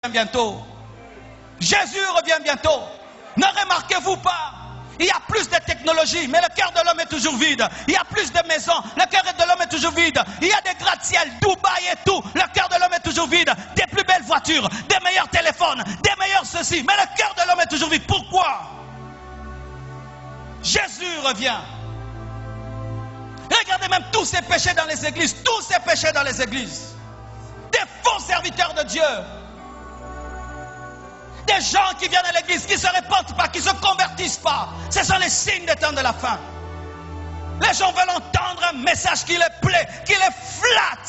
bientôt. Jésus revient bientôt. Ne remarquez-vous pas? Il y a plus de technologie, mais le cœur de l'homme est toujours vide. Il y a plus de maisons, le cœur de l'homme est toujours vide. Il y a des gratte-ciel, Dubaï et tout, le cœur de l'homme est toujours vide. Des plus belles voitures, des meilleurs téléphones, des meilleurs ceci, mais le cœur de l'homme est toujours vide. Pourquoi? Jésus revient. Regardez même tous ces péchés dans les églises, tous ces péchés dans les églises. Des faux serviteurs de Dieu. Des gens qui viennent à l'église, qui ne se répandent pas, qui ne se convertissent pas. Ce sont les signes des temps de la fin. Les gens veulent entendre un message qui les plaît, qui les flatte.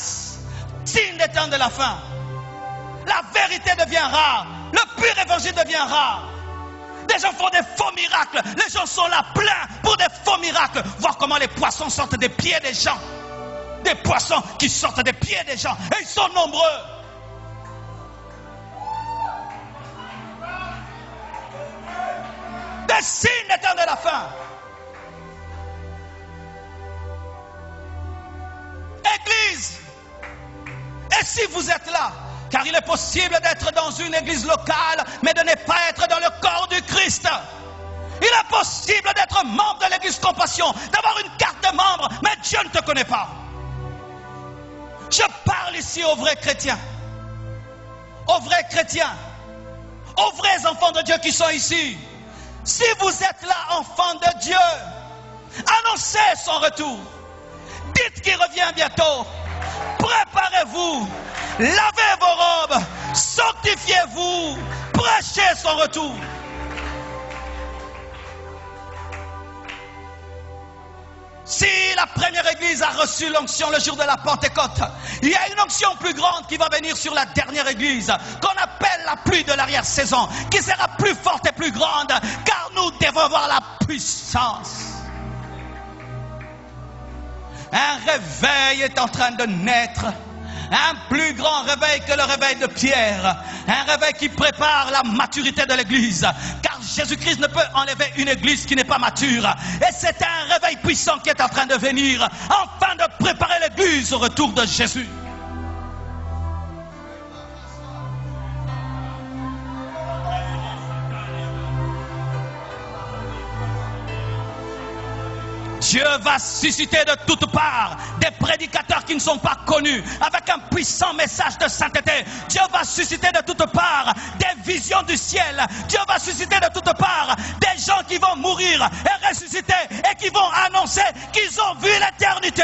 Signe des temps de la fin. La vérité devient rare. Le pur évangile devient rare. Des gens font des faux miracles. Les gens sont là pleins pour des faux miracles. Voir comment les poissons sortent des pieds des gens. Des poissons qui sortent des pieds des gens. Et ils sont nombreux. Des signes des temps de la fin. Église. Et si vous êtes là, car il est possible d'être dans une église locale, mais de ne pas être dans le corps du Christ. Il est possible d'être membre de l'église Compassion, d'avoir une carte de membre, mais Dieu ne te connaît pas. Je parle ici aux vrais chrétiens. Aux vrais chrétiens. Aux vrais enfants de Dieu qui sont ici. Si vous êtes là, enfants de Dieu, annoncez son retour. Dites qu'il revient bientôt. Préparez-vous. Lavez vos robes. Sanctifiez-vous. Prêchez son retour. Si la première église a reçu l'onction le jour de la Pentecôte, il y a une onction plus grande qui va venir sur la dernière église, qu'on appelle la pluie de l'arrière-saison, qui sera plus forte et plus grande, car nous devons avoir la puissance. Un réveil est en train de naître. Un plus grand réveil que le réveil de Pierre. Un réveil qui prépare la maturité de l'église. Car Jésus-Christ ne peut enlever une église qui n'est pas mature. Et c'est un réveil puissant qui est en train de venir, afin de préparer l'église au retour de Jésus. Dieu va susciter de toutes parts des prédicateurs qui ne sont pas connus, avec un puissant message de sainteté. Dieu va susciter de toutes parts des visions du ciel. Dieu va susciter de toutes parts des gens qui vont mourir et ressusciter et qui vont annoncer qu'ils ont vu l'éternité.